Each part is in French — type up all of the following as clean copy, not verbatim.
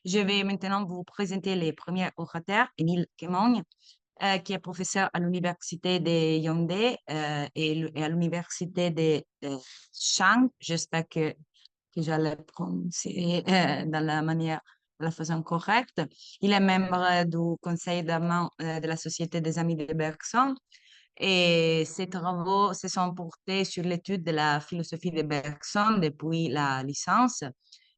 Je vais maintenant vous présenter les premiers orateurs. Émile Kemogne, qui est professeur à l'université de Yaoundé et à l'université de Chang. J'espère que j'allais prononcer de la façon correcte. Il est membre du conseil d'amont de la Société des Amis de Bergson et ses travaux se sont portés sur l'étude de la philosophie de Bergson depuis la licence.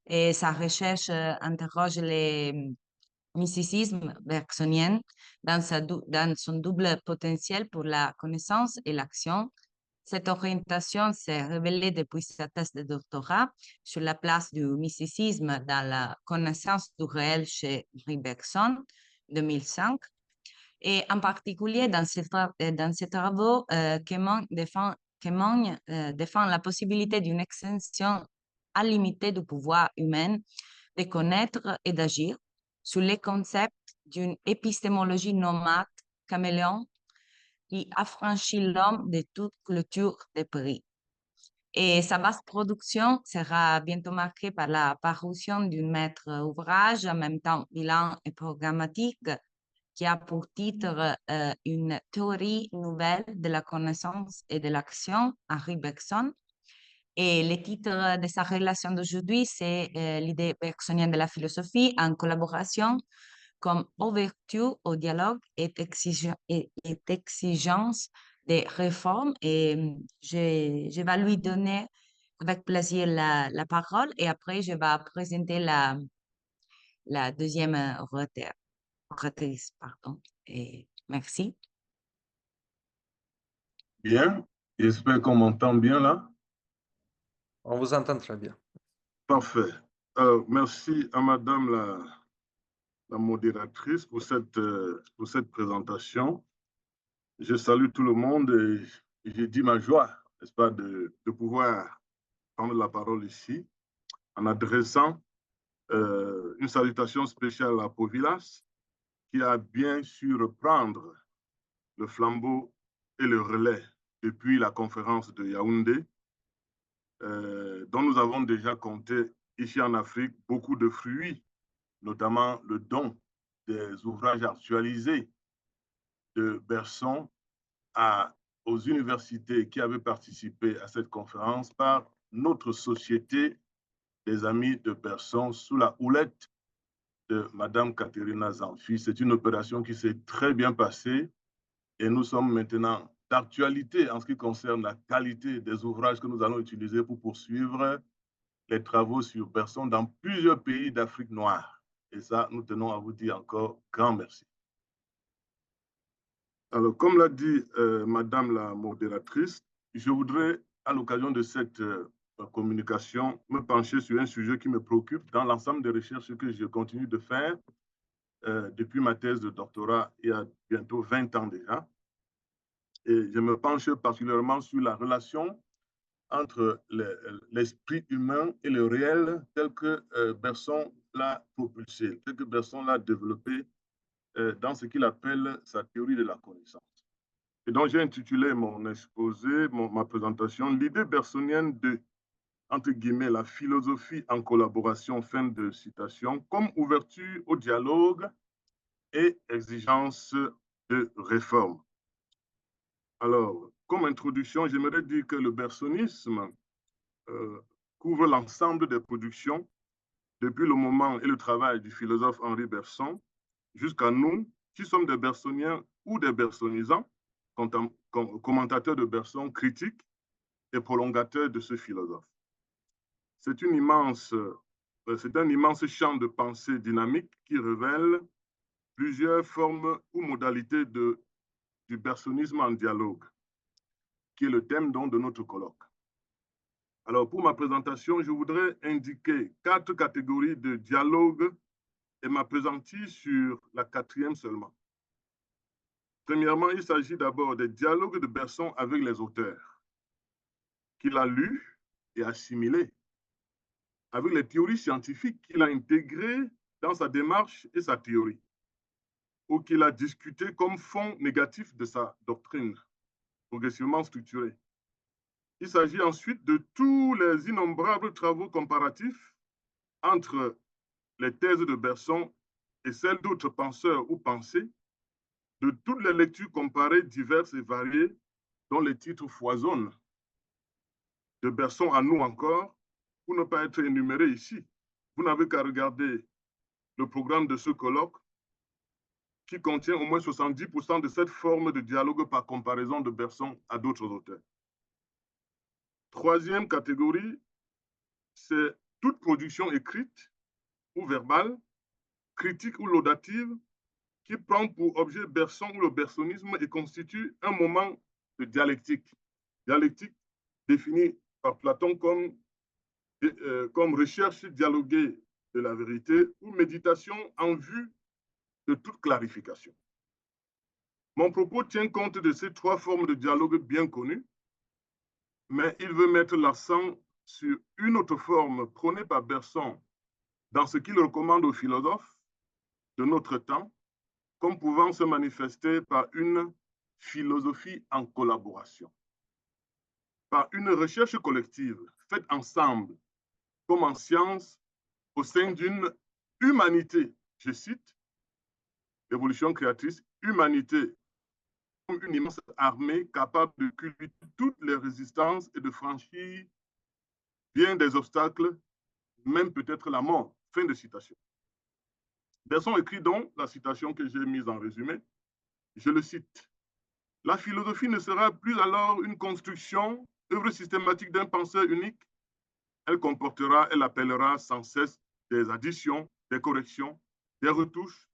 Et sa recherche interroge les mysticisme bergsonien dans son double potentiel pour la connaissance et l'action. Cette orientation s'est révélée depuis sa thèse de doctorat sur la place du mysticisme dans la connaissance du réel chez Henri Bergson, 2005. Et en particulier, dans ses travaux, défend la possibilité d'une extension illimitée du pouvoir humain de connaître et d'agir sur les concepts d'une épistémologie nomade caméléon qui affranchit l'homme de toute culture de prix. Et sa vaste production sera bientôt marquée par la parution d'un maître ouvrage, en même temps bilan et programmatique, qui a pour titre Une théorie nouvelle de la connaissance et de l'action, Henri Bergson. Et le titre de sa relation d'aujourd'hui, c'est l'idée bergsonienne de la philosophie en collaboration comme ouverture au dialogue et exigence des réformes. Et je vais lui donner avec plaisir la parole et après, je vais présenter la deuxième oratrice. Pardon. Et merci. Bien, j'espère qu'on m'entend bien là. On vous entend très bien. Parfait. Merci à Madame la modératrice pour cette présentation. Je salue tout le monde et j'ai dit ma joie, n'est-ce pas, de pouvoir prendre la parole ici en adressant une salutation spéciale à Povilas qui a bien su reprendre le flambeau et le relais depuis la conférence de Yaoundé, dont nous avons déjà compté ici en Afrique beaucoup de fruits, notamment le don des ouvrages actualisés de Bergson aux universités qui avaient participé à cette conférence par notre société des amis de Bergson sous la houlette de Madame Catherine Zanfi. C'est une opération qui s'est très bien passée et nous sommes maintenant d'actualité en ce qui concerne la qualité des ouvrages que nous allons utiliser pour poursuivre les travaux sur Bergson dans plusieurs pays d'Afrique noire. Et ça, nous tenons à vous dire encore grand merci. Alors, comme l'a dit Madame la modératrice, je voudrais, à l'occasion de cette communication, me pencher sur un sujet qui me préoccupe dans l'ensemble des recherches que je continue de faire depuis ma thèse de doctorat il y a bientôt 20 ans déjà. Et je me penche particulièrement sur la relation entre l'esprit humain et le réel tel que Bergson l'a propulsé, tel que Bergson l'a développé dans ce qu'il appelle sa théorie de la connaissance. Et donc, j'ai intitulé mon exposé, ma présentation, l'idée bergsonienne de, entre guillemets, la philosophie en collaboration, fin de citation, comme ouverture au dialogue et exigence de réforme. Alors, comme introduction, j'aimerais dire que le bergsonisme couvre l'ensemble des productions depuis le moment et le travail du philosophe Henri Bergson jusqu'à nous, qui sommes des bergsoniens ou des bergsonisants, commentateurs de Bergson, critiques et prolongateurs de ce philosophe. C'est un immense champ de pensée dynamique qui révèle plusieurs formes ou modalités du bergsonisme en dialogue, qui est le thème donc de notre colloque. Alors, pour ma présentation, je voudrais indiquer 4 catégories de dialogue et m'appesantir sur la 4e seulement. Premièrement, il s'agit d'abord des dialogues de Bergson avec les auteurs, qu'il a lus et assimilés, avec les théories scientifiques qu'il a intégrées dans sa démarche et sa théorie, ou qu'il a discuté comme fond négatif de sa doctrine, progressivement structurée. Il s'agit ensuite de tous les innombrables travaux comparatifs entre les thèses de Bergson et celles d'autres penseurs ou pensées, de toutes les lectures comparées diverses et variées dont les titres foisonnent, de Bergson à nous encore, pour ne pas être énumérés ici. Vous n'avez qu'à regarder le programme de ce colloque qui contient au moins 70% de cette forme de dialogue par comparaison de Bergson à d'autres auteurs. Troisième catégorie, c'est toute production écrite ou verbale, critique ou laudative, qui prend pour objet Bergson ou le bergsonisme et constitue un moment de dialectique. Dialectique définie par Platon comme recherche dialoguée de la vérité ou méditation en vue de toute clarification. Mon propos tient compte de ces trois formes de dialogue bien connues, mais il veut mettre l'accent sur une autre forme prônée par Bergson dans ce qu'il recommande aux philosophes de notre temps, comme pouvant se manifester par une philosophie en collaboration, par une recherche collective faite ensemble, comme en science, au sein d'une humanité, je cite, l'évolution créatrice, humanité comme une immense armée capable de cultiver toutes les résistances et de franchir bien des obstacles, même peut-être la mort. Fin de citation. Bergson écrit donc la citation que j'ai mise en résumé. Je le cite. La philosophie ne sera plus alors une construction, œuvre systématique d'un penseur unique. Elle comportera, elle appellera sans cesse des additions, des corrections, des retouches.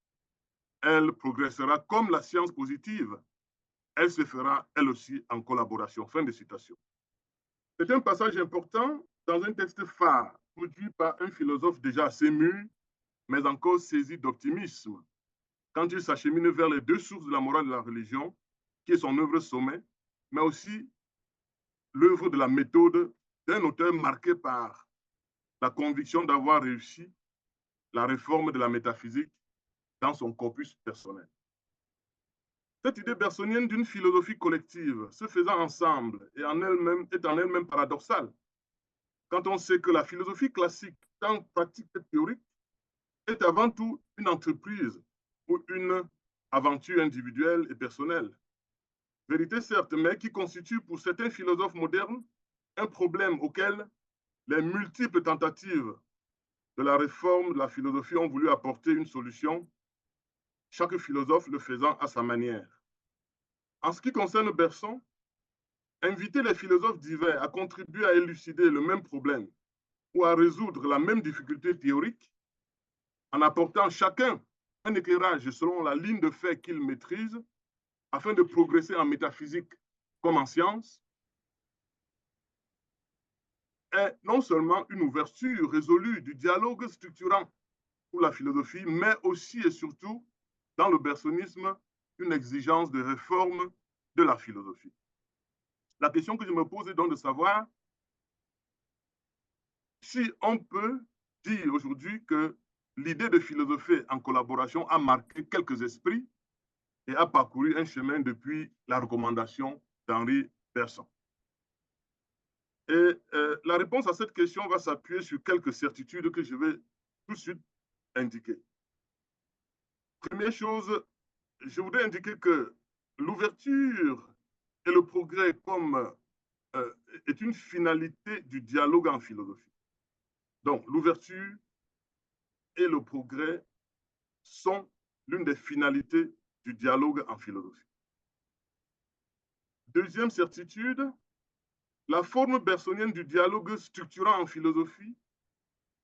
Elle progressera comme la science positive. Elle se fera, elle aussi, en collaboration. Fin de citation. C'est un passage important dans un texte phare produit par un philosophe déjà assez mûr, mais encore saisi d'optimisme, quand il s'achemine vers les deux sources de la morale de la religion, qui est son œuvre sommet, mais aussi l'œuvre de la méthode d'un auteur marqué par la conviction d'avoir réussi la réforme de la métaphysique dans son corpus personnel. Cette idée bergsonienne d'une philosophie collective se faisant ensemble est en elle-même paradoxale, quand on sait que la philosophie classique, tant pratique que théorique, est avant tout une entreprise ou une aventure individuelle et personnelle. Vérité certes, mais qui constitue pour certains philosophes modernes un problème auquel les multiples tentatives de la réforme de la philosophie ont voulu apporter une solution, chaque philosophe le faisant à sa manière. En ce qui concerne Bergson, inviter les philosophes divers à contribuer à élucider le même problème ou à résoudre la même difficulté théorique, en apportant chacun un éclairage selon la ligne de fait qu'il maîtrise, afin de progresser en métaphysique comme en science, est non seulement une ouverture résolue du dialogue structurant pour la philosophie, mais aussi et surtout, dans le bergsonisme, une exigence de réforme de la philosophie. La question que je me pose est donc de savoir si on peut dire aujourd'hui que l'idée de philosopher en collaboration a marqué quelques esprits et a parcouru un chemin depuis la recommandation d'Henri Bergson. Et la réponse à cette question va s'appuyer sur quelques certitudes que je vais tout de suite indiquer. Première chose, je voudrais indiquer que l'ouverture et le progrès comme est une finalité du dialogue en philosophie. Donc, l'ouverture et le progrès sont l'une des finalités du dialogue en philosophie. Deuxième certitude, la forme bergsonienne du dialogue structurant en philosophie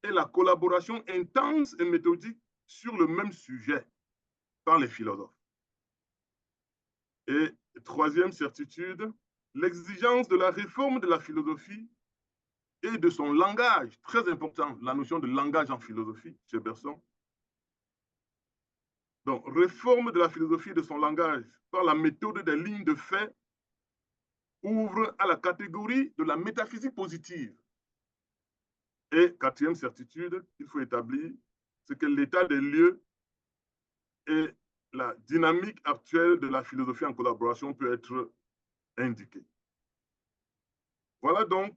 est la collaboration intense et méthodique sur le même sujet par les philosophes. Et troisième certitude, l'exigence de la réforme de la philosophie et de son langage, très important, la notion de langage en philosophie chez Bergson. Donc, réforme de la philosophie et de son langage par la méthode des lignes de fait ouvre à la catégorie de la métaphysique positive. Et quatrième certitude qu'il faut établir, c'est que l'état des lieux et la dynamique actuelle de la philosophie en collaboration peut être indiquée. Voilà donc,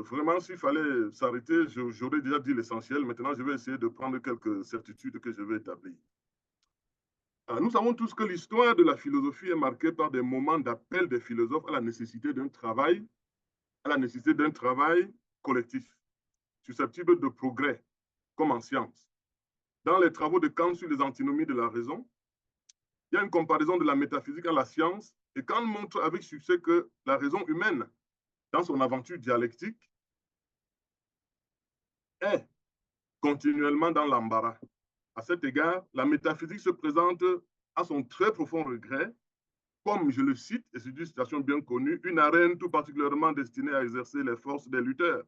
vraiment, s'il fallait s'arrêter, j'aurais déjà dit l'essentiel. Maintenant, je vais essayer de prendre quelques certitudes que je vais établir. Nous savons tous que l'histoire de la philosophie est marquée par des moments d'appel des philosophes à la nécessité d'un travail, collectif, susceptible de progrès, comme en science. Dans les travaux de Kant sur les antinomies de la raison, il y a une comparaison de la métaphysique à la science, et Kant montre avec succès que la raison humaine, dans son aventure dialectique, est continuellement dans l'embarras. À cet égard, la métaphysique se présente à son très profond regret comme, je le cite, et c'est une citation bien connue, une arène tout particulièrement destinée à exercer les forces des lutteurs,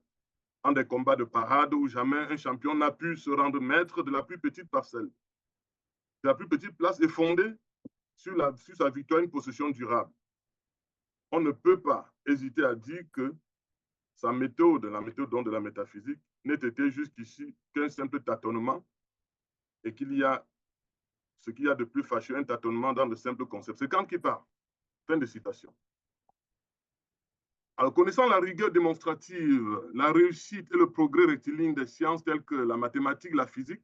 en des combats de parade où jamais un champion n'a pu se rendre maître de la plus petite parcelle. De la plus petite place est fondée sur sa victoire, une possession durable. On ne peut pas hésiter à dire que sa méthode, la méthode de la métaphysique, n'est été jusqu'ici qu'un simple tâtonnement et qu'il y a ce qu'il y a de plus fâcheux, un tâtonnement dans de simples concepts. C'est Kant qui parle. Fin de citation. Alors, connaissant la rigueur démonstrative, la réussite et le progrès rectiligne des sciences telles que la mathématique, la physique,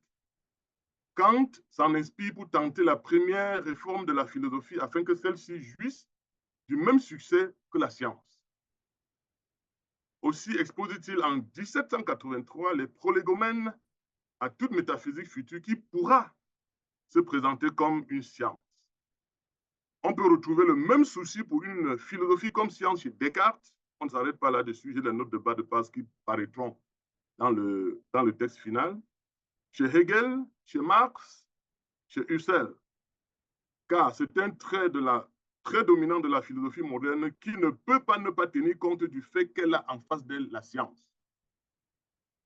Kant s'en inspire pour tenter la première réforme de la philosophie afin que celle-ci jouisse du même succès que la science. Aussi expose-t-il en 1783 les prolégomènes à toute métaphysique future qui pourra se présenter comme une science. On peut retrouver le même souci pour une philosophie comme science chez Descartes. On ne s'arrête pas là-dessus, j'ai les notes de bas de page qui paraîtront dans le texte final. Chez Hegel, chez Marx, chez Husserl. Car c'est un trait très dominant de la philosophie moderne qui ne peut pas ne pas tenir compte du fait qu'elle a en face d'elle la science.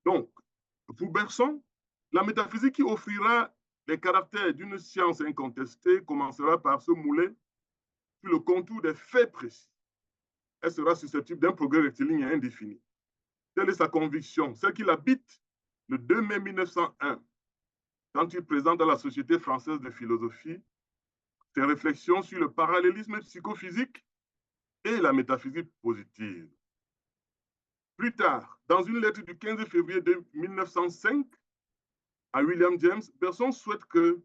Donc, pour Bergson, la métaphysique qui offrira les caractères d'une science incontestée commencera par se mouler sur le contour des faits précis. Elle sera susceptible d'un progrès rectiligne et indéfini. Telle est sa conviction, celle qu'il habite le 2 mai 1901, quand il présente à la Société française de philosophie ses réflexions sur le parallélisme psychophysique et la métaphysique positive. Plus tard, dans une lettre du 15 février 1905 à William James, Bergson souhaite que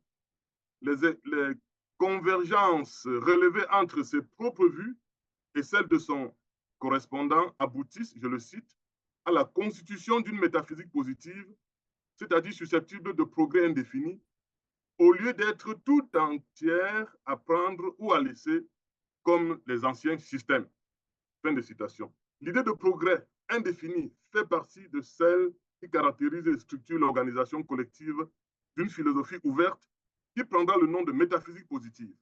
les convergences relevées entre ses propres vues et celles de son correspondant aboutissent, je le cite, à la constitution d'une métaphysique positive, c'est-à-dire susceptible de progrès indéfini, au lieu d'être tout entière à prendre ou à laisser comme les anciens systèmes. Fin de citation. L'idée de progrès indéfini fait partie de celle qui caractérise et structure l'organisation collective d'une philosophie ouverte qui prendra le nom de métaphysique positive.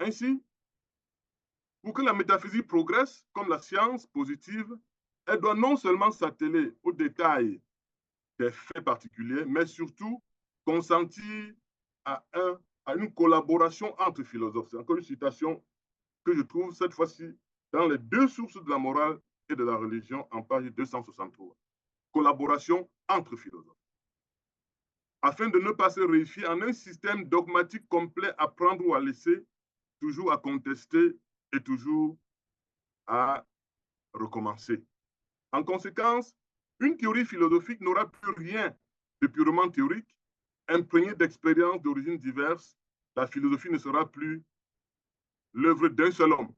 Ainsi, pour que la métaphysique progresse comme la science positive, elle doit non seulement s'atteler aux détails des faits particuliers, mais surtout consentir à une collaboration entre philosophes. C'est encore une citation que je trouve cette fois-ci dans les deux sources de la morale et de la religion en page 263. Collaboration entre philosophes. Afin de ne pas se réifier en un système dogmatique complet à prendre ou à laisser, toujours à contester et toujours à recommencer. En conséquence, une théorie philosophique n'aura plus rien de purement théorique, imprégnée d'expériences d'origines diverses. La philosophie ne sera plus l'œuvre d'un seul homme.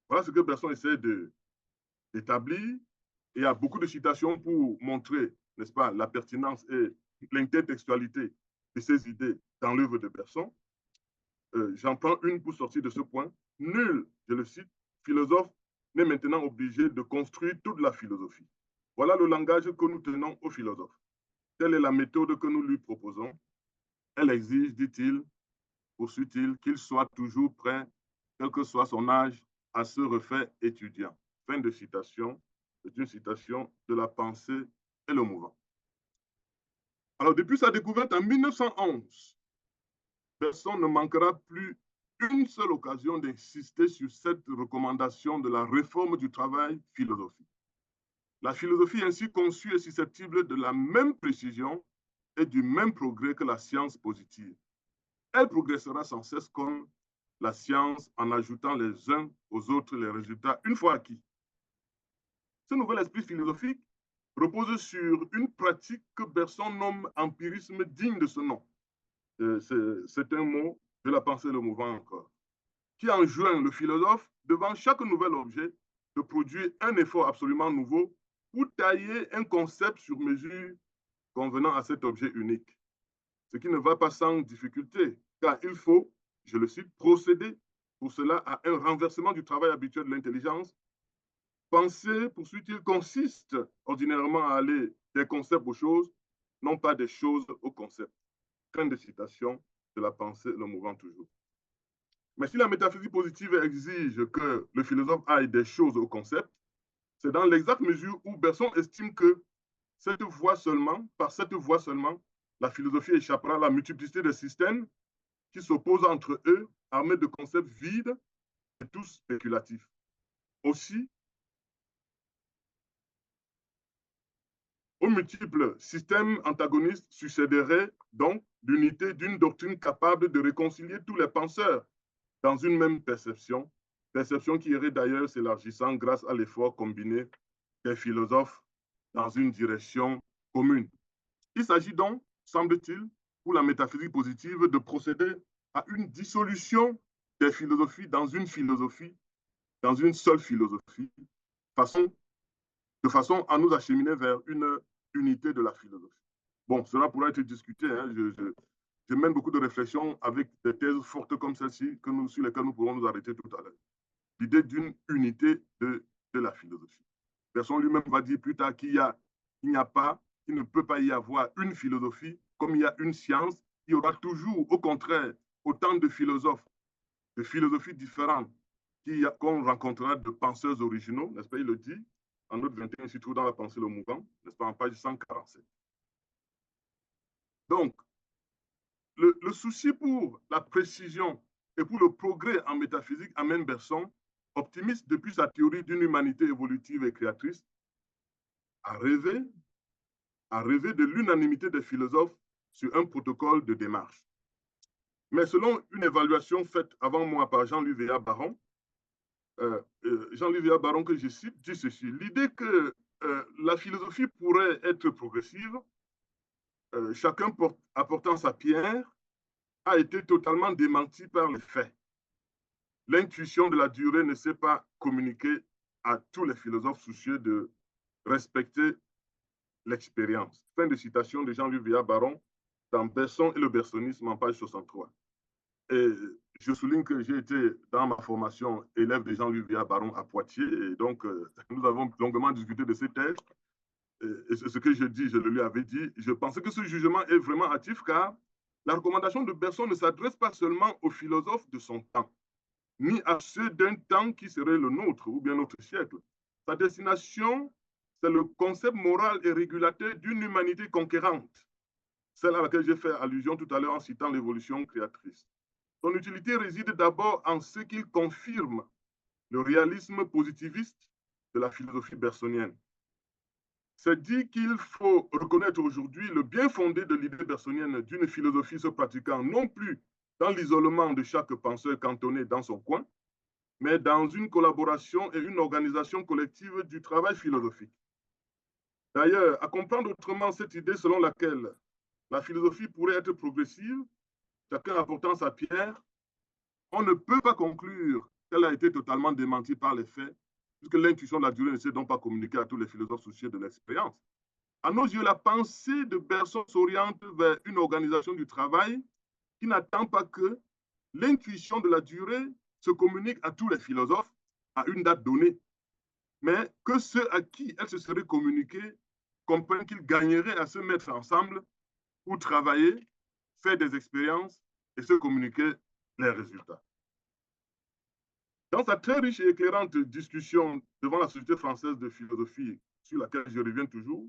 Voilà ce que Bergson essaie d'établir. Et il y a beaucoup de citations pour montrer, n'est-ce pas, la pertinence et l'intertextualité de ces idées dans l'œuvre de Bergson. J'en prends une pour sortir de ce point. Nul, je le cite, philosophe n'est maintenant obligé de construire toute la philosophie. Voilà le langage que nous tenons aux philosophes. Telle est la méthode que nous lui proposons. Elle exige, dit-il, poursuit-il, qu'il soit toujours prêt, quel que soit son âge, à se refaire étudiant. Fin de citation. C'est une citation de la pensée et le mouvement. Alors, depuis sa découverte en 1911, personne ne manquera plus une seule occasion d'insister sur cette recommandation de la réforme du travail philosophique. La philosophie ainsi conçue est susceptible de la même précision et du même progrès que la science positive. Elle progressera sans cesse comme la science en ajoutant les uns aux autres les résultats une fois acquis. Ce nouvel esprit philosophique repose sur une pratique que Bergson nomme empirisme digne de ce nom. C'est un mot de la pensée le mouvant encore, qui enjoint le philosophe, devant chaque nouvel objet, de produire un effort absolument nouveau pour tailler un concept sur mesure convenant à cet objet unique. Ce qui ne va pas sans difficulté, car il faut, je le cite, procéder pour cela à un renversement du travail habituel de l'intelligence. Penser, poursuit-il, consiste ordinairement à aller des concepts aux choses, non pas des choses aux concepts. Fin de citation de la pensée, le mouvant toujours. Mais si la métaphysique positive exige que le philosophe aille des choses au concept, c'est dans l'exacte mesure où Bergson estime que cette voie seulement, par cette voie seulement, la philosophie échappera à la multiplicité des systèmes qui s'opposent entre eux, armés de concepts vides et tous spéculatifs. Aussi, aux multiples systèmes antagonistes succéderait donc l'unité d'une doctrine capable de réconcilier tous les penseurs dans une même perception, perception qui irait d'ailleurs s'élargissant grâce à l'effort combiné des philosophes dans une direction commune. Il s'agit donc, semble-t-il, pour la métaphysique positive, de procéder à une dissolution des philosophies dans une seule philosophie, de façon à nous acheminer vers une unité de la philosophie. Bon, cela pourra être discuté. Hein. Je mène beaucoup de réflexions avec des thèses fortes comme celle-ci sur lesquelles nous pourrons nous arrêter tout à l'heure. L'idée d'une unité de la philosophie. Bergson lui-même va dire plus tard qu'il ne peut pas y avoir une philosophie comme il y a une science. Il y aura toujours, au contraire, autant de philosophes, de philosophies différentes qu'on rencontrera de penseurs originaux, n'est-ce pas, il le dit, en note 21, il se trouve dans la pensée le mouvant, n'est-ce pas, en page 147. Donc, le souci pour la précision et pour le progrès en métaphysique amène Bergson, optimiste depuis sa théorie d'une humanité évolutive et créatrice, à rêver de l'unanimité des philosophes sur un protocole de démarche. Mais selon une évaluation faite avant moi par Jean-Louis Véa-Baron, Jean-Louis Véa-Baron que je cite, dit ceci: l'idée que la philosophie pourrait être progressive, chacun apportant sa pierre, a été totalement démentie par les faits. L'intuition de la durée ne s'est pas communiquée à tous les philosophes soucieux de respecter l'expérience. Fin de citation de Jean-Louis Véa-Baron dans Bergson et le bergsonisme en page 63. Et je souligne que j'ai été dans ma formation élève de Jean-Louis Véa-Baron à Poitiers, et donc nous avons longuement discuté de ces thèses. Et ce que je dis, je le lui avais dit, je pensais que ce jugement est vraiment hâtif car la recommandation de Bergson ne s'adresse pas seulement aux philosophes de son temps, ni à ceux d'un temps qui serait le nôtre ou bien notre siècle. Sa destination, c'est le concept moral et régulateur d'une humanité conquérante, celle à laquelle j'ai fait allusion tout à l'heure en citant l'évolution créatrice. Son utilité réside d'abord en ce qu'il confirme le réalisme positiviste de la philosophie bergsonienne. C'est dit qu'il faut reconnaître aujourd'hui le bien fondé de l'idée bergsonienne d'une philosophie se pratiquant non plus dans l'isolement de chaque penseur cantonné dans son coin, mais dans une collaboration et une organisation collective du travail philosophique. D'ailleurs, à comprendre autrement cette idée selon laquelle la philosophie pourrait être progressive, chacun apportant sa pierre, on ne peut pas conclure qu'elle a été totalement démentie par les faits, puisque l'intuition de la durée ne s'est donc pas communiquée à tous les philosophes soucieux de l'expérience. À nos yeux, la pensée de Bergson s'oriente vers une organisation du travail qui n'attend pas que l'intuition de la durée se communique à tous les philosophes à une date donnée, mais que ceux à qui elle se serait communiquée comprennent qu'ils gagneraient à se mettre ensemble pour travailler, faire des expériences et se communiquer les résultats. Dans sa très riche et éclairante discussion devant la Société française de philosophie, sur laquelle je reviens toujours,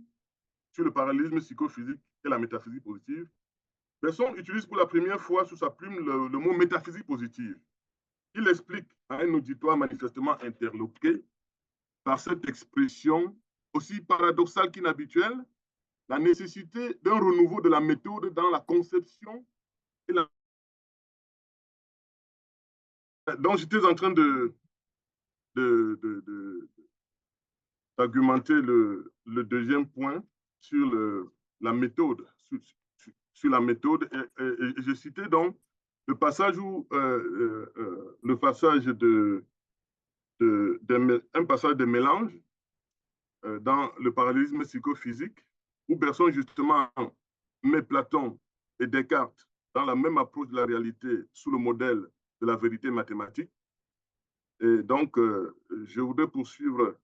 sur le parallélisme psychophysique et la métaphysique positive, Bergson utilise pour la première fois sous sa plume le mot métaphysique positive. Il explique à un auditoire manifestement interloqué par cette expression aussi paradoxale qu'inhabituelle la nécessité d'un renouveau de la méthode dans la conception et la Donc, j'étais en train d'argumenter le deuxième point sur la méthode, sur la méthode, et je citais donc le passage où le passage un passage de mélange dans le parallélisme psychophysique, où Bergson justement met Platon et Descartes dans la même approche de la réalité sous le modèle de la vérité mathématique. Et donc, je voudrais poursuivre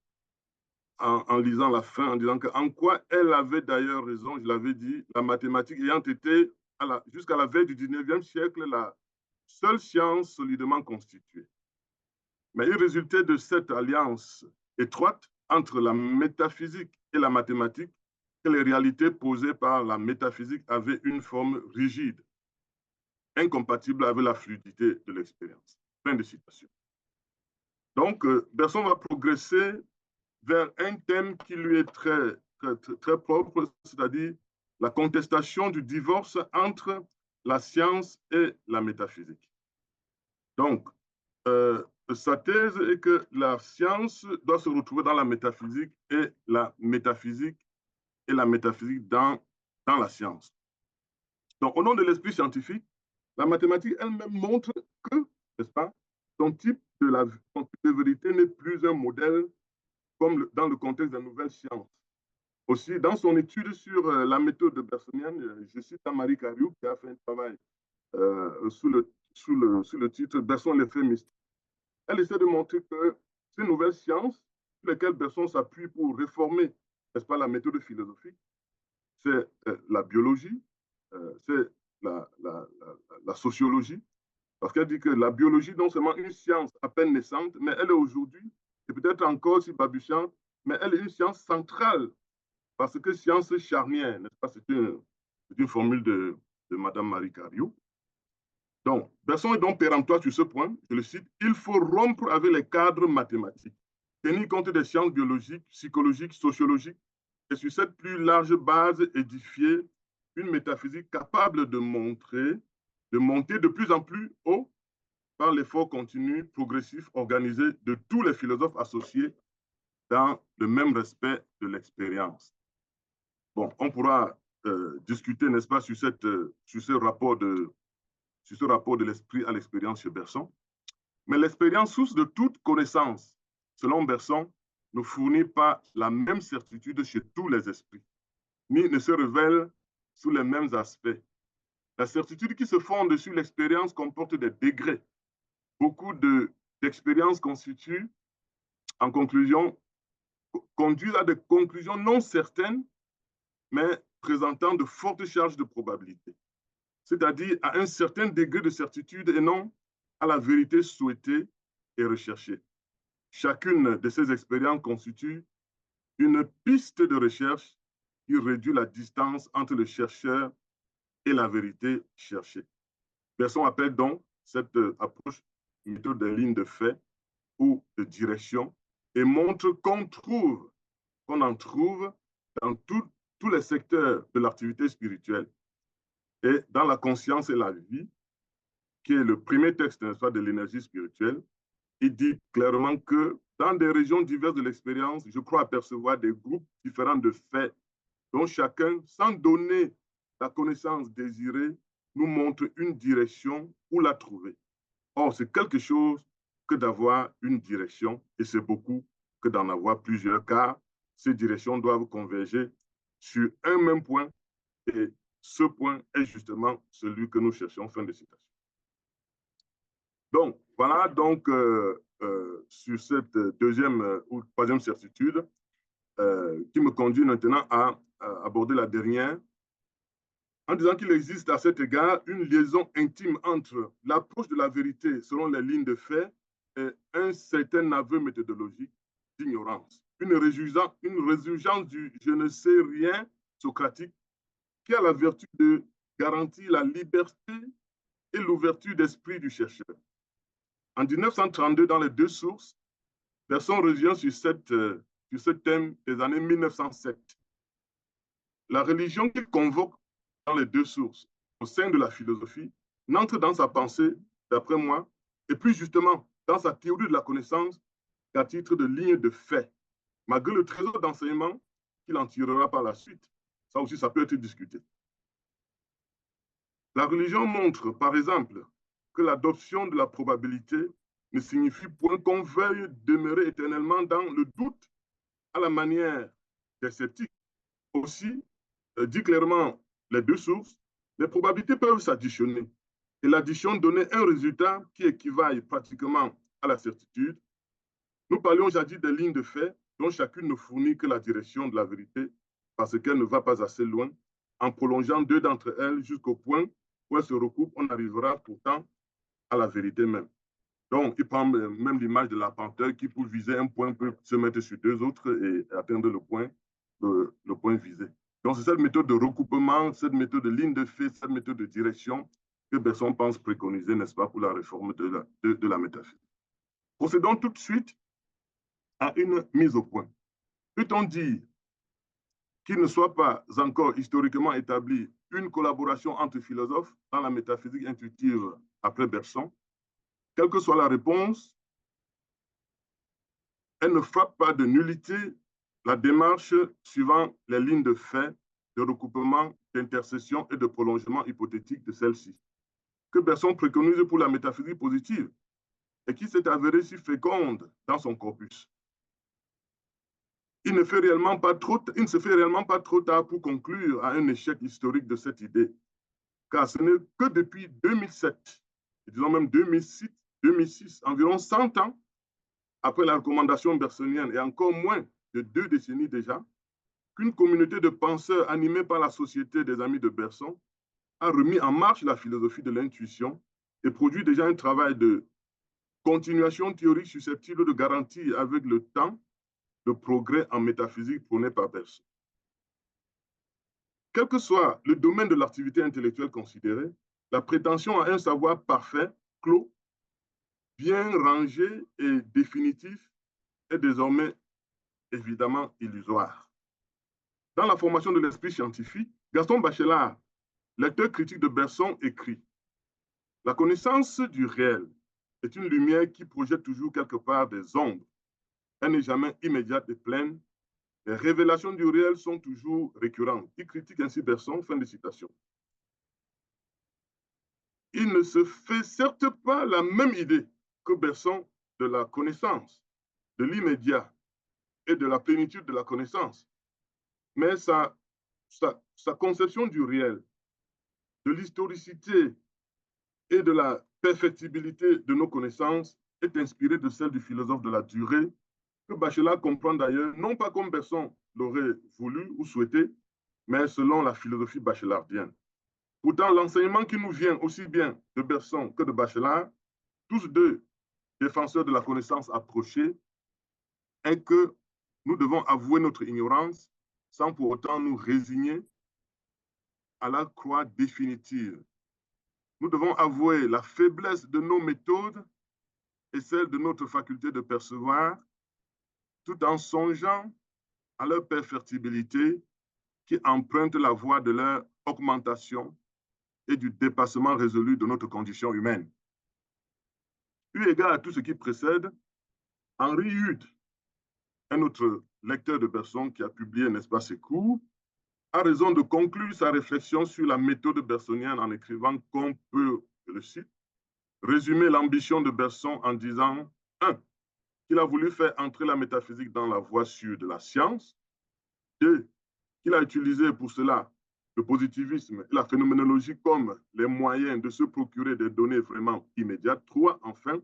en lisant la fin, en disant qu'en quoi elle avait d'ailleurs raison, je l'avais dit, la mathématique ayant été, jusqu'à la veille du 19e siècle, la seule science solidement constituée. Mais il résultait de cette alliance étroite entre la métaphysique et la mathématique que les réalités posées par la métaphysique avaient une forme rigide, incompatible avec la fluidité de l'expérience. Fin de citation. Donc, Bergson va progresser vers un thème qui lui est très propre, c'est-à-dire la contestation du divorce entre la science et la métaphysique. Donc, sa thèse est que la science doit se retrouver dans la métaphysique et la métaphysique dans la science. Donc, au nom de l'esprit scientifique, la mathématique elle-même montre que, n'est-ce pas, son type de vérité n'est plus un modèle comme dans le contexte de la nouvelle science. Aussi, dans son étude sur la méthode bergsonienne, je cite Marie Cariou qui a fait un travail sous le titre « Bergson, l'effet mystique ». Elle essaie de montrer que ces nouvelles sciences sur lesquelles Bergson s'appuie pour réformer, n'est-ce pas, la méthode philosophique, c'est la biologie, c'est la sociologie, parce qu'elle dit que la biologie, non seulement une science à peine naissante, mais elle est aujourd'hui, et peut-être encore si balbutiante, mais elle est une science centrale, parce que science charnière, n'est-ce pas, c'est une formule de Madame Marie Cariou. Donc, Bergson est donc péremptoire sur ce point, je le cite, il faut rompre avec les cadres mathématiques, tenir compte des sciences biologiques, psychologiques, sociologiques, et sur cette plus large base édifier une métaphysique capable de monter de plus en plus haut par l'effort continu, progressif, organisé de tous les philosophes associés dans le même respect de l'expérience. Bon, on pourra discuter, n'est-ce pas, sur ce rapport de l'esprit à l'expérience chez Bergson. Mais l'expérience, source de toute connaissance, selon Bergson, ne fournit pas la même certitude chez tous les esprits, ni ne se révèle sous les mêmes aspects. La certitude qui se fonde sur l'expérience comporte des degrés. Beaucoup d'expériences constituent, en conclusion, conduisent à des conclusions non certaines, mais présentant de fortes charges de probabilité, c'est-à-dire à un certain degré de certitude et non à la vérité souhaitée et recherchée. Chacune de ces expériences constitue une piste de recherche qui réduit la distance entre le chercheur et la vérité cherchée. Bergson appelle donc cette approche une méthode de ligne de fait ou de direction et montre qu'on en trouve dans tous les secteurs de l'activité spirituelle et dans la conscience et la vie, qui est le premier texte, n'est-ce pas, de l'énergie spirituelle. Il dit clairement que dans des régions diverses de l'expérience, je crois apercevoir des groupes différents de faits dont chacun, sans donner la connaissance désirée, nous montre une direction où la trouver. Or, c'est quelque chose que d'avoir une direction, et c'est beaucoup que d'en avoir plusieurs, car ces directions doivent converger sur un même point, et ce point est justement celui que nous cherchons. Fin de citation. Donc, voilà donc sur cette deuxième ou troisième certitude qui me conduit maintenant à aborder la dernière, en disant qu'il existe à cet égard une liaison intime entre l'approche de la vérité selon les lignes de fait et un certain aveu méthodologique d'ignorance, une résurgence du je ne sais rien socratique qui a la vertu de garantir la liberté et l'ouverture d'esprit du chercheur. En 1932, dans les deux sources, Bergson revient sur ce thème des années 1907. La religion qu'il convoque dans les deux sources, au sein de la philosophie, n'entre dans sa pensée, d'après moi, et plus justement dans sa théorie de la connaissance qu'à titre de ligne de fait, malgré le trésor d'enseignement qu'il en tirera par la suite. Ça aussi, ça peut être discuté. La religion montre, par exemple, que l'adoption de la probabilité ne signifie point qu'on veuille demeurer éternellement dans le doute à la manière des sceptiques. Aussi, dit clairement les deux sources, les probabilités peuvent s'additionner et l'addition donner un résultat qui équivaille pratiquement à la certitude. Nous parlions jadis des lignes de fait dont chacune ne fournit que la direction de la vérité parce qu'elle ne va pas assez loin. En prolongeant deux d'entre elles jusqu'au point où elles se recoupent, on arrivera pourtant à la vérité même. Donc, il prend même l'image de l'arpenteur qui, pour viser un point, peut se mettre sur deux autres et atteindre le point visé. Donc, c'est cette méthode de recoupement, cette méthode de ligne de fait, cette méthode de direction que Bergson pense préconiser, n'est-ce pas, pour la réforme de la métaphysique. Procédons tout de suite à une mise au point. Peut-on dire qu'il ne soit pas encore historiquement établi une collaboration entre philosophes dans la métaphysique intuitive après Bergson? Quelle que soit la réponse, elle ne frappe pas de nullité la démarche suivant les lignes de fait, de recoupement, d'intercession et de prolongement hypothétique de celle-ci, que Bergson préconise pour la métaphysique positive et qui s'est avérée si féconde dans son corpus. Il ne se fait réellement pas trop tard pour conclure à un échec historique de cette idée, car ce n'est que depuis 2007, et disons même 2006, environ 100 ans après la recommandation bergsonienne et encore moins de 2 décennies déjà, qu'une communauté de penseurs animée par la Société des Amis de Bergson a remis en marche la philosophie de l'intuition et produit déjà un travail de continuation théorique susceptible de garantir avec le temps le progrès en métaphysique prôné par Bergson. Quel que soit le domaine de l'activité intellectuelle considérée, la prétention à un savoir parfait, clos, bien rangé et définitif est désormais évidemment illusoire. Dans la formation de l'esprit scientifique, Gaston Bachelard, lecteur critique de Bergson, écrit « La connaissance du réel est une lumière qui projette toujours quelque part des ombres. Elle n'est jamais immédiate et pleine. Les révélations du réel sont toujours récurrentes. » Il critique ainsi Bergson, fin de citation. Il ne se fait certes pas la même idée que Bergson de la connaissance, de l'immédiat et de la plénitude de la connaissance. Mais sa conception du réel, de l'historicité et de la perfectibilité de nos connaissances est inspirée de celle du philosophe de la durée, que Bachelard comprend d'ailleurs, non pas comme Bergson l'aurait voulu ou souhaité, mais selon la philosophie bachelardienne. Pourtant, l'enseignement qui nous vient aussi bien de Bergson que de Bachelard, tous deux défenseurs de la connaissance approchée, est que nous devons avouer notre ignorance sans pour autant nous résigner à la croix définitive. Nous devons avouer la faiblesse de nos méthodes et celle de notre faculté de percevoir, tout en songeant à leur perfectibilité qui emprunte la voie de leur augmentation et du dépassement résolu de notre condition humaine. Eu égard à tout ce qui précède, Henri Hude, un autre lecteur de Bergson qui a publié, n'est-ce pas, ses cours, a raison de conclure sa réflexion sur la méthode bergsonienne en écrivant qu'on peut, je le cite, résumer l'ambition de Bergson en disant 1. Qu'il a voulu faire entrer la métaphysique dans la voie sûre de la science, 2. Qu'il a utilisé pour cela le positivisme et la phénoménologie comme les moyens de se procurer des données vraiment immédiates, 3. Enfin,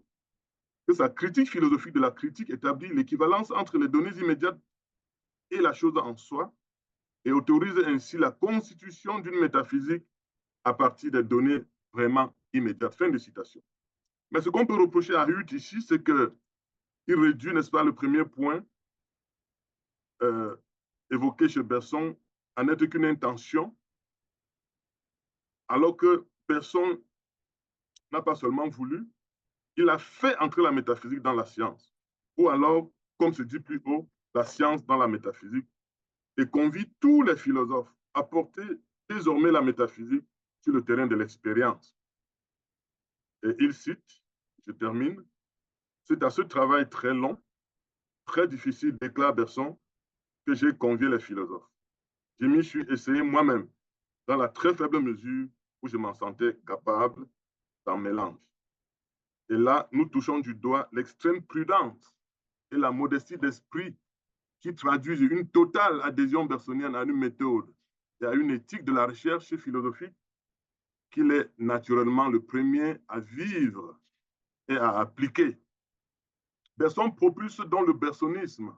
que sa critique philosophique de la critique établit l'équivalence entre les données immédiates et la chose en soi, et autorise ainsi la constitution d'une métaphysique à partir des données vraiment immédiates. Fin de citation. Mais ce qu'on peut reprocher à Hude ici, c'est qu'il réduit, n'est-ce pas, le premier point évoqué chez Bergson à n'être qu'une intention, alors que Bergson n'a pas seulement voulu, il a fait entrer la métaphysique dans la science, ou alors, comme se dit plus haut, la science dans la métaphysique, et convie tous les philosophes à porter désormais la métaphysique sur le terrain de l'expérience. Et il cite, je termine. C'est à ce travail très long, très difficile, déclare Bergson, que j'ai convié les philosophes. Je m'y suis essayé moi-même, dans la très faible mesure où je m'en sentais capable d'un mélange. Et là, nous touchons du doigt l'extrême prudence et la modestie d'esprit qui traduisent une totale adhésion bergsonienne à une méthode et à une éthique de la recherche philosophique qu'il est naturellement le premier à vivre et à appliquer. Bergson propulse donc le bergsonisme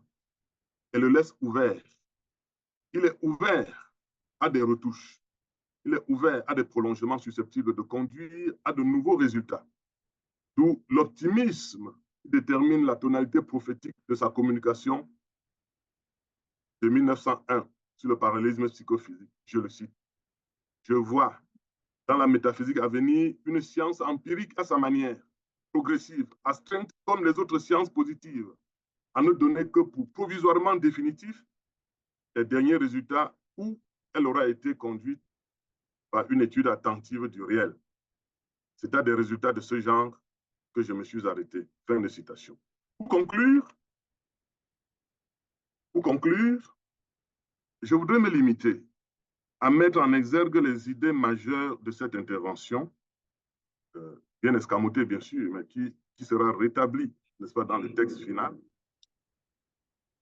et le laisse ouvert. Il est ouvert à des retouches. Il est ouvert à des prolongements susceptibles de conduire à de nouveaux résultats. D'où l'optimisme qui détermine la tonalité prophétique de sa communication de 1901 sur le parallélisme psychophysique. Je le cite. Je vois dans la métaphysique à venir une science empirique à sa manière, progressive, astreinte comme les autres sciences positives, à ne donner que pour provisoirement définitif les derniers résultats où elle aura été conduite par une étude attentive du réel. C'est à des résultats de ce genre que je me suis arrêté. Fin de citation. Pour conclure, je voudrais me limiter à mettre en exergue les idées majeures de cette intervention, bien escamotée bien sûr, mais qui sera rétablie, n'est-ce pas, dans le texte final.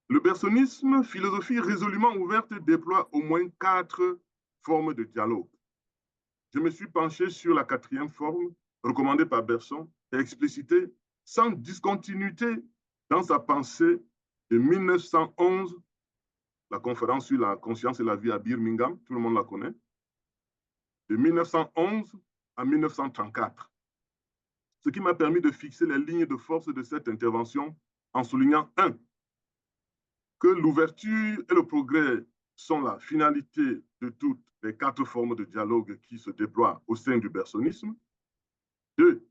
Le bergsonisme, philosophie résolument ouverte, déploie au moins 4 formes de dialogue. Je me suis penché sur la 4e forme, recommandée par Bergson, et explicitée sans discontinuité dans sa pensée de 1911, la conférence sur la conscience et la vie à Birmingham, tout le monde la connaît, de 1911 à 1934. Ce qui m'a permis de fixer les lignes de force de cette intervention en soulignant 1, que l'ouverture et le progrès sont la finalité de toutes les 4 formes de dialogue qui se déploient au sein du bergsonisme. 2,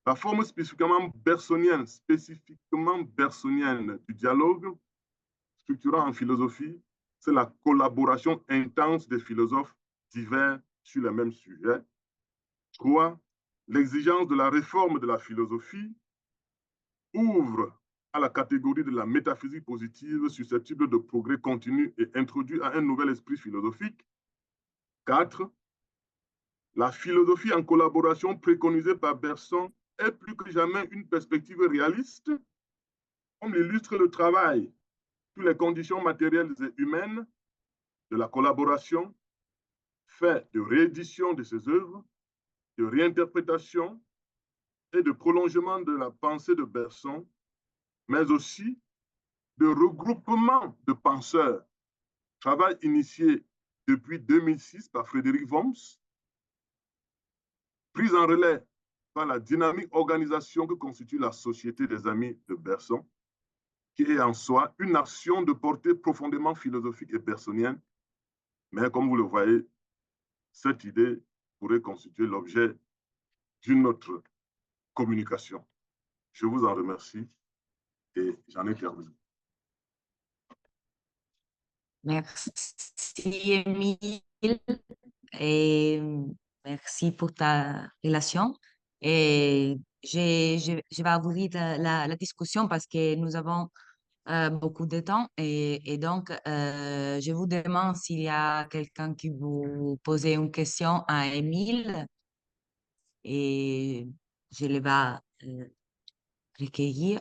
la forme spécifiquement bergsonienne du dialogue structurant en philosophie, c'est la collaboration intense des philosophes divers sur les mêmes sujets. 3, l'exigence de la réforme de la philosophie ouvre à la catégorie de la métaphysique positive susceptible de progrès continu et introduit à un nouvel esprit philosophique. 4, la philosophie en collaboration préconisée par Bergson est plus que jamais une perspective réaliste, comme l'illustre le travail sur les conditions matérielles et humaines de la collaboration, fait de réédition de ses œuvres, de réinterprétation et de prolongement de la pensée de Bergson, mais aussi de regroupement de penseurs. Travail initié depuis 2006 par Frédéric Worms, prise en relais par la dynamique organisation que constitue la Société des Amis de Bergson, qui est en soi une action de portée profondément philosophique et bergsonienne. Mais comme vous le voyez, cette idée pourrait constituer l'objet d'une autre communication. Je vous en remercie et j'en ai terminé. Merci, Émile, et merci pour ta relation. Et je vais ouvrir la discussion parce que nous avons beaucoup de temps. Et donc, je vous demande s'il y a quelqu'un qui vous pose une question à Émile et je le vais recueillir.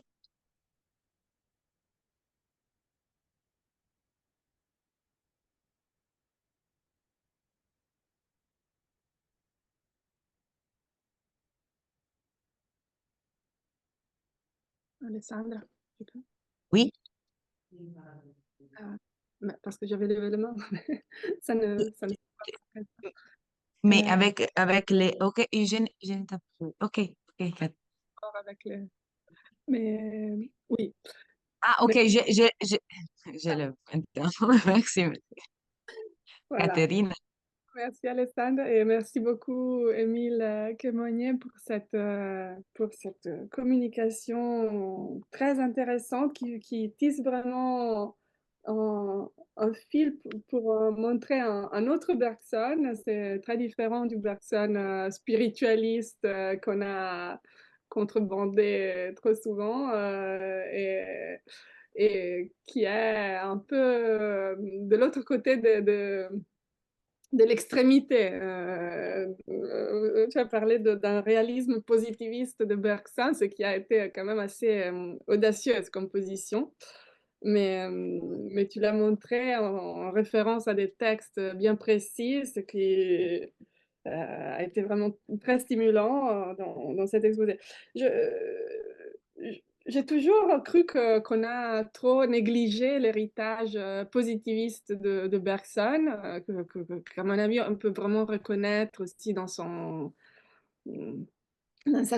Alessandra, tu peux? Oui, Parce que j'avais levé la main. ça ne mais Euh, avec les... Ok, je ne t'ai pas... Ok, ok. encore avec le... Mais oui, Ah, ok, mais je le entends. Merci, voilà. Catherine. Merci Alessandre et merci beaucoup Émile Quémonier pour cette communication très intéressante qui tisse vraiment un fil pour montrer un autre Bergson. C'est très différent du Bergson spiritualiste qu'on a contrebandé trop souvent et qui est un peu de l'autre côté de l'extrémité. Tu as parlé d'un réalisme positiviste de Bergson, ce qui a été quand même assez audacieuse comme position. Mais tu l'as montré en référence à des textes bien précis, ce qui a été vraiment très stimulant dans cet exposé. J'ai toujours cru qu'on a trop négligé l'héritage positiviste de Bergson, qu'à mon avis, on peut vraiment reconnaître aussi dans sa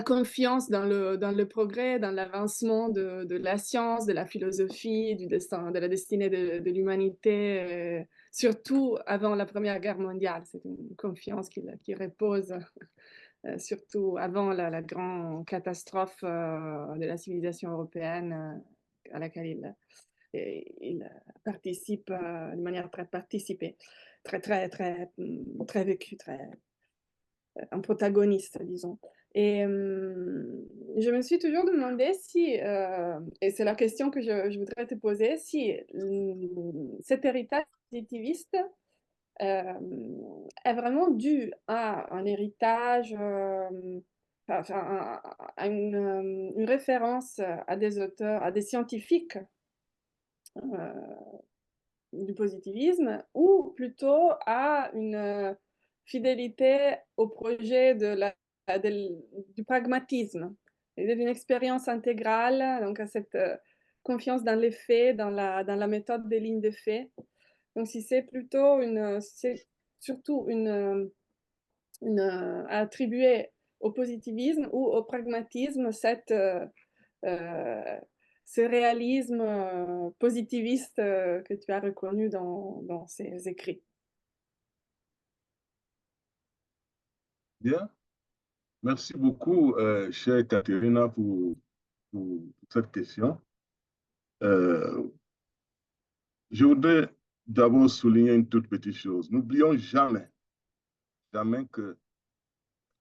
confiance dans le progrès, dans l'avancement de la science, de la philosophie, du destin, de la destinée de l'humanité, surtout avant la Première Guerre mondiale. C'est une confiance qui repose surtout avant la grande catastrophe de la civilisation européenne à laquelle il participe de manière très participée, très vécue, un protagoniste, disons. Et je me suis toujours demandé si, et c'est la question que je voudrais te poser, si cet héritage positiviste est vraiment dû à un héritage, enfin, à une référence à des auteurs, à des scientifiques du positivisme, ou plutôt à une fidélité au projet du pragmatisme, et d'une expérience intégrale, donc à cette confiance dans les faits, dans la méthode des lignes de faits. Donc si c'est plutôt c'est surtout à attribuer au positivisme ou au pragmatisme ce réalisme positiviste que tu as reconnu dans ces écrits. Bien. Merci beaucoup, chère Katerina, pour cette question. Je voudrais d'abord souligner une toute petite chose. N'oublions jamais que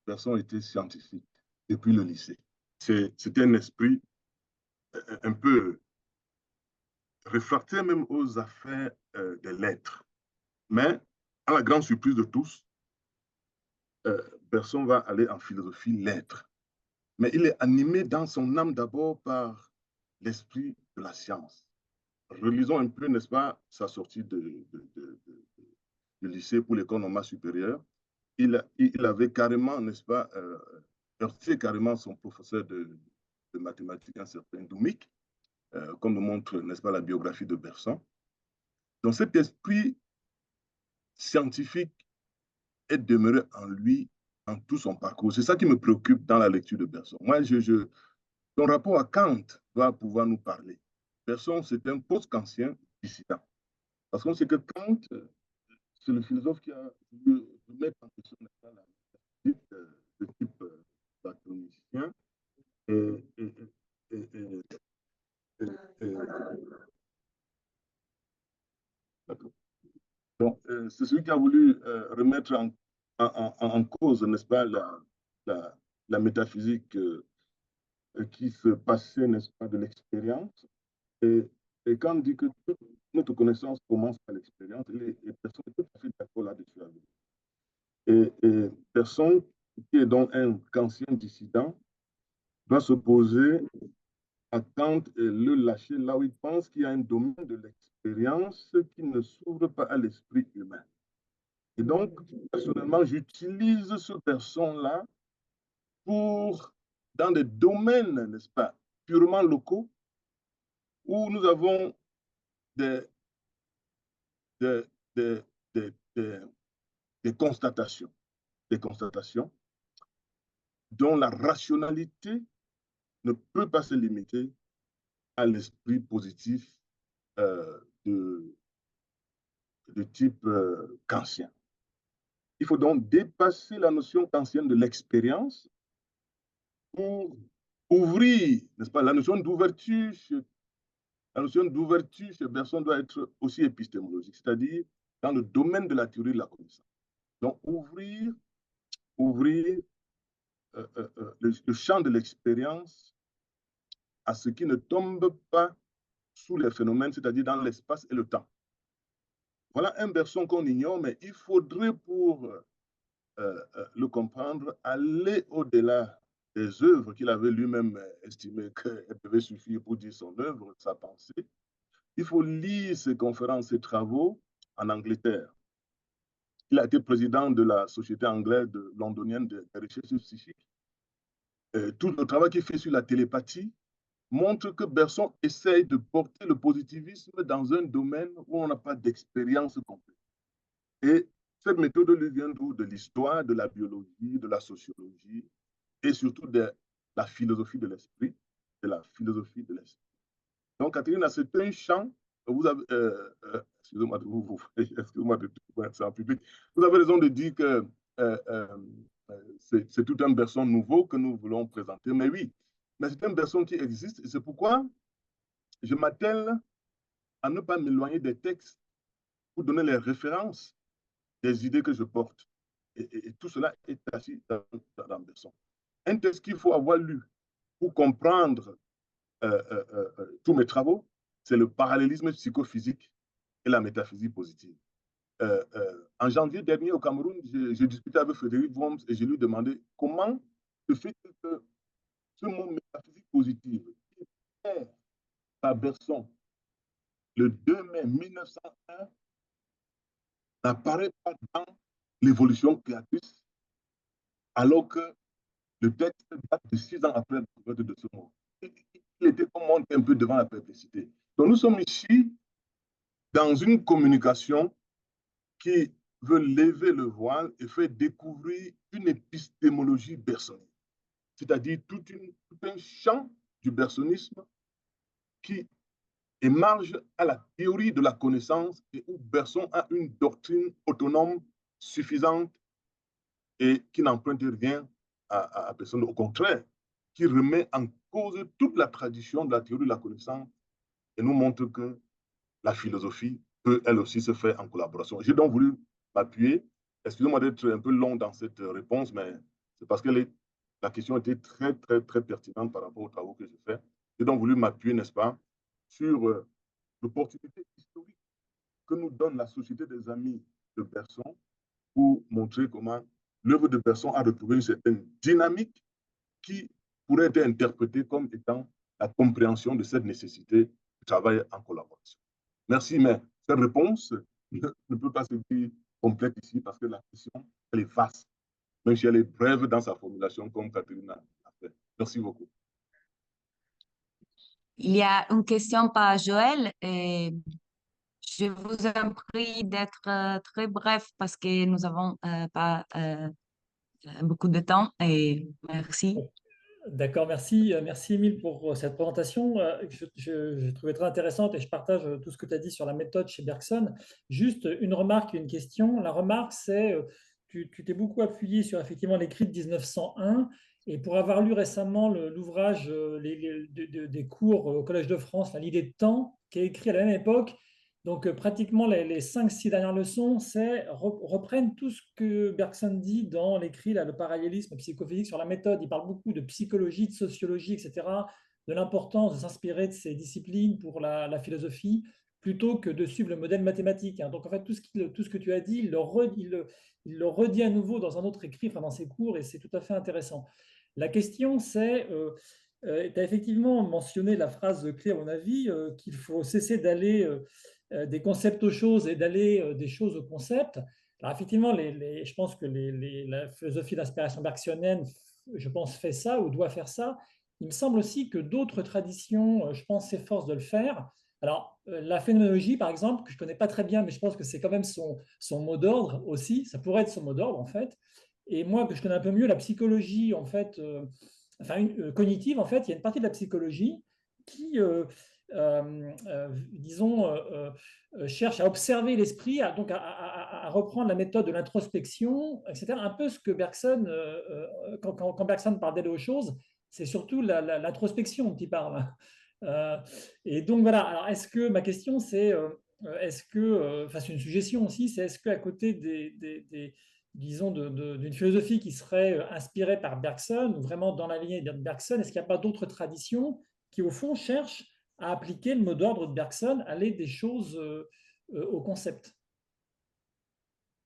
personne n'était scientifique depuis le lycée. C'était un esprit un peu réfractaire même aux affaires des lettres. Mais, à la grande surprise de tous, personne va aller en philosophie lettres. Mais il est animé dans son âme d'abord par l'esprit de la science. Relisons un peu, n'est-ce pas, sa sortie du lycée pour l'école normale supérieure. Il avait carrément, n'est-ce pas, heurté carrément son professeur de mathématiques, un certain Doumic, comme le montre, n'est-ce pas, la biographie de Bergson. Donc cet esprit scientifique est demeuré en lui dans tout son parcours. C'est ça qui me préoccupe dans la lecture de Bergson. Moi, ton rapport à Kant va pouvoir nous parler. Bergson, c'est un post-kantien dissident. Parce qu'on sait que Kant, c'est le philosophe qui a voulu mettre en question le type platonicien. Donc, c'est celui qui a voulu remettre en cause, n'est-ce pas, la métaphysique qui se passait, n'est-ce pas, de l'expérience. Et quand on dit que toute notre connaissance commence par l'expérience, et personne n'est tout à fait d'accord là-dessus avec nous. Et personne qui est donc un kantien dissident va s'opposer à Kant et le lâcher là où il pense qu'il y a un domaine de l'expérience qui ne s'ouvre pas à l'esprit humain. Et donc, personnellement, j'utilise ce Bergson-là pour, dans des domaines, n'est-ce pas, purement locaux, où nous avons des constatations, dont la rationalité ne peut pas se limiter à l'esprit positif de type kantien. Il faut donc dépasser la notion kantienne de l'expérience pour ouvrir, n'est-ce pas, la notion d'ouverture chez Bergson doit être aussi épistémologique, c'est-à-dire dans le domaine de la théorie de la connaissance. Donc, ouvrir le champ de l'expérience à ce qui ne tombe pas sous les phénomènes, c'est-à-dire dans l'espace et le temps. Voilà un berceau qu'on ignore, mais il faudrait, pour le comprendre, aller au-delà des œuvres qu'il avait lui-même estimé qu'elles devaient suffire pour dire son œuvre, sa pensée. Il faut lire ses conférences, ses travaux en Angleterre. Il a été président de la Société anglaise londonienne des recherches psychiques. Tout le travail qu'il fait sur la télépathie montre que Bergson essaye de porter le positivisme dans un domaine où on n'a pas d'expérience complète. Et cette méthode lui vient de l'histoire, de la biologie, de la sociologie et surtout de la philosophie de l'esprit. Donc, Catherine, c'est un champ. Vous avez, excusez-moi de c'est en public. Vous avez raison de dire que c'est tout un Bergson nouveau que nous voulons présenter. Mais oui, mais c'est un Bergson qui existe. Et c'est pourquoi je m'attelle à ne pas m'éloigner des textes pour donner les références des idées que je porte. Et tout cela est assis dans Bergson. Un texte qu'il faut avoir lu pour comprendre tous mes travaux, c'est le parallélisme psychophysique et la métaphysique positive. En janvier dernier, au Cameroun, j'ai discuté avec Frédéric Worms et je lui ai demandé comment se fait-il que ce mot métaphysique positive, qui est par Bergson le 2 mai 1901, n'apparaît pas dans l'évolution créatrice, alors que le texte date de 6 ans après la découverte de ce mot. Il était comme monté un peu devant la perplexité. Donc nous sommes ici dans une communication qui veut lever le voile et faire découvrir une épistémologie bergsonienne, c'est-à-dire tout un champ du bergsonisme qui émarge à la théorie de la connaissance et où Bergson a une doctrine autonome suffisante et qui n'emprunte rien à personne. Au contraire, qui remet en cause toute la tradition de la théorie de la connaissance et nous montre que la philosophie peut elle aussi se faire en collaboration. J'ai donc voulu m'appuyer. Excusez-moi d'être un peu long dans cette réponse, mais c'est parce que la question était très, très, très pertinente par rapport aux travaux que je fais. J'ai donc voulu m'appuyer, n'est-ce pas, sur l'opportunité historique que nous donne la Société des Amis de Bergson pour montrer comment l'œuvre de Bergson a retrouvé une certaine dynamique qui pourrait être interprétée comme étant la compréhension de cette nécessité de travail en collaboration. Merci, mais cette réponse ne peut pas se dire complète ici parce que la question, elle est vaste, même si elle est brève dans sa formulation, comme Catherine a fait. Merci beaucoup. Il y a une question par Joël et je vous en prie d'être très bref parce que nous n'avons pas beaucoup de temps et merci. D'accord, merci. Merci Émile pour cette présentation. Je trouvais très intéressante et je partage tout ce que tu as dit sur la méthode chez Bergson. Juste une remarque et une question. La remarque, c'est tu t'es beaucoup appuyé sur effectivement l'écrit de 1901 et pour avoir lu récemment l'ouvrage des cours au Collège de France, l'idée de temps, qui est écrit à la même époque. Donc, pratiquement, les 5-6 dernières leçons reprennent tout ce que Bergson dit dans l'écrit, le parallélisme psychophysique sur la méthode. Il parle beaucoup de psychologie, de sociologie, etc., de l'importance de s'inspirer de ces disciplines pour la philosophie, plutôt que de suivre le modèle mathématique. Donc, en fait, tout ce que tu as dit, il le redit à nouveau dans un autre écrit, enfin, dans ses cours, et c'est tout à fait intéressant. La question, c'est... tu as effectivement mentionné la phrase clé, à mon avis, qu'il faut cesser d'aller des concepts aux choses et d'aller des choses aux concepts. Alors effectivement, je pense que la philosophie d'inspiration bergsonienne, je pense, fait ça ou doit faire ça. Il me semble aussi que d'autres traditions, je pense, s'efforcent de le faire. Alors, la phénoménologie, par exemple, que je ne connais pas très bien, mais je pense que c'est quand même son mot d'ordre aussi. Ça pourrait être son mot d'ordre, en fait. Et moi, que je connais un peu mieux la psychologie, en fait, cognitive, en fait, il y a une partie de la psychologie qui, disons, cherche à observer l'esprit, donc à reprendre la méthode de l'introspection, etc. Un peu ce que Bergson, quand Bergson parle d'aller aux choses, c'est surtout l'introspection qui parle. Et donc voilà, alors ma question c'est, est-ce que, enfin c'est une suggestion aussi, c'est est-ce qu'à côté disons, d'une philosophie qui serait inspirée par Bergson, ou vraiment dans la lignée de Bergson? Est-ce qu'il n'y a pas d'autres traditions qui, au fond, cherchent à appliquer le mot d'ordre de Bergson, aller des choses au concept?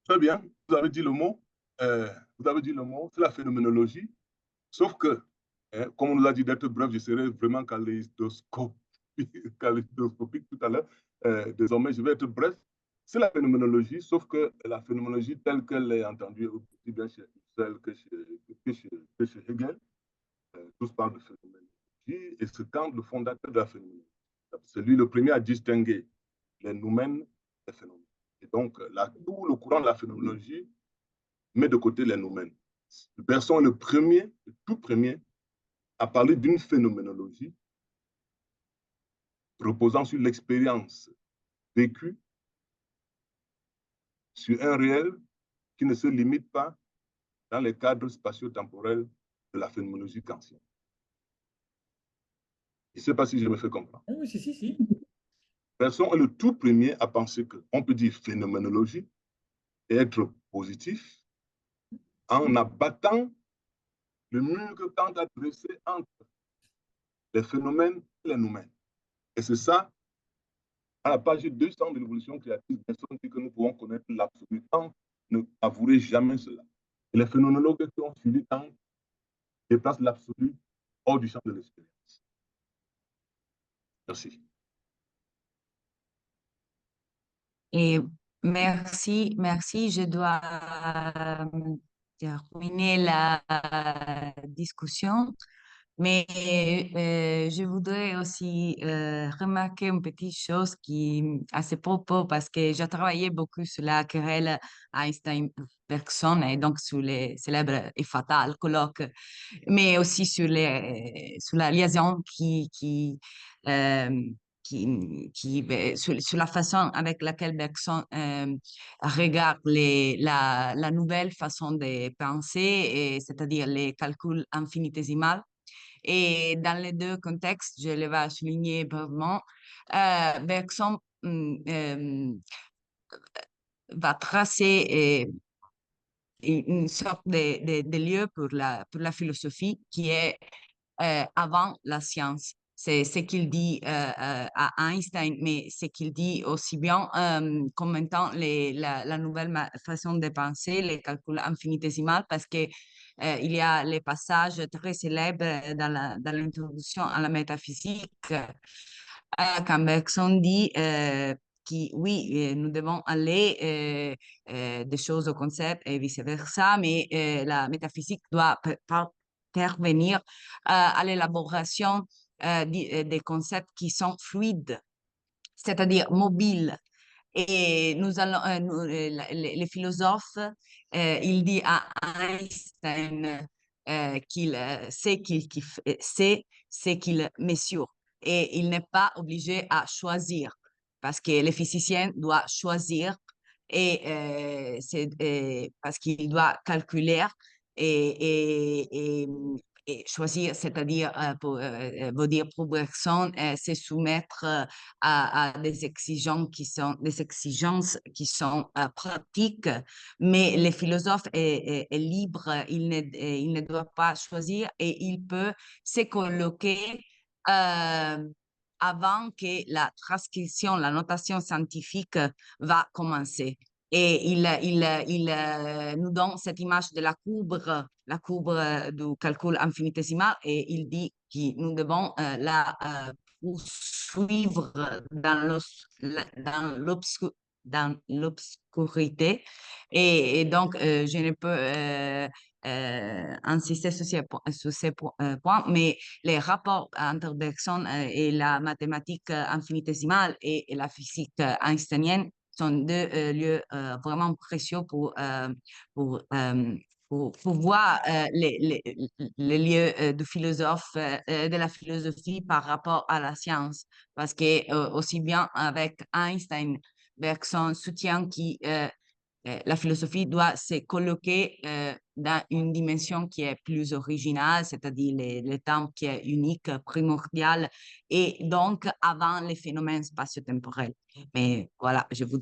Très bien, vous avez dit le mot. Vous avez dit le mot, c'est la phénoménologie. Sauf que, comme on nous a dit d'être bref, je serai vraiment kaléidoscopique tout à l'heure. Désormais, je vais être bref. C'est la phénoménologie, sauf que la phénoménologie telle qu'elle est entendue aussi bien chez Husserl que chez Hegel, tous parlent de phénoménologie, et c'est Kant le fondateur de la phénoménologie. C'est lui le premier à distinguer les noumènes des phénomènes. Et donc, tout le courant de la phénoménologie met de côté les noumènes. Bergson est le premier, le tout premier, à parler d'une phénoménologie reposant sur l'expérience vécue, sur un réel qui ne se limite pas dans les cadres spatio-temporels de la phénoménologie kantienne. Je ne sais pas si je me fais comprendre. Oui, si. Bergson est le tout premier à penser qu'on peut dire phénoménologie et être positif en abattant le mur que Kant a dressé entre les phénomènes et les noumènes. Et c'est ça, à la page 200 de l'évolution créative, Bergson dit que nous pouvons connaître l'absolu. Kant ne avouerait jamais cela. Et les phénoménologues qui ont suivi Kant déplacent l'absolu hors du champ de l'expérience. Merci. Et merci. Je dois terminer la discussion, mais je voudrais aussi remarquer une petite chose à ce propos, parce que j'ai travaillé beaucoup sur la querelle Einstein-Bergson et donc sur les célèbres et fatals colloques, mais aussi sur la liaison sur la façon avec laquelle Bergson regarde la nouvelle façon de penser, c'est-à-dire les calculs infinitésimaux. Et dans les deux contextes, je le vais souligner brièvement, Bergson va tracer une sorte de lieu pour la philosophie qui est avant la science. C'est ce qu'il dit à Einstein, mais ce qu'il dit aussi bien commentant la nouvelle façon de penser, les calculs infinitésimaux, parce que il y a les passages très célèbres dans l'introduction à la métaphysique, quand Bergson dit oui, nous devons aller des choses au concept et vice-versa, mais la métaphysique doit intervenir à l'élaboration des concepts qui sont fluides, c'est-à-dire mobiles. Et nous allons, les philosophes, il dit à Einstein qu'il sait sait ce qu'il mesure, et il n'est pas obligé à choisir, parce que le physicien doit choisir, et parce qu'il doit calculer et choisir, c'est-à-dire veut dire pour Bergson, se soumettre à des exigences qui sont pratiques, mais le philosophe est libre, il ne doit pas choisir, et il peut se colloquer avant que la transcription, la notation scientifique va commencer. Et il nous donne cette image de la courbe du calcul infinitésimal, et il dit que nous devons la poursuivre dans l'obscurité. Et donc, je ne peux insister sur ces points, mais les rapports entre Bergson et la mathématique infinitésimale et la physique einsteinienne sont deux lieux vraiment précieux pour voir les lieux de philosophe, de la philosophie par rapport à la science. Parce que aussi bien avec Einstein, Bergson soutient que la philosophie doit se colloquer dans une dimension qui est plus originale, c'est-à-dire le temps qui est unique, primordial, et donc avant les phénomènes spatio-temporels. Mais voilà, je voudrais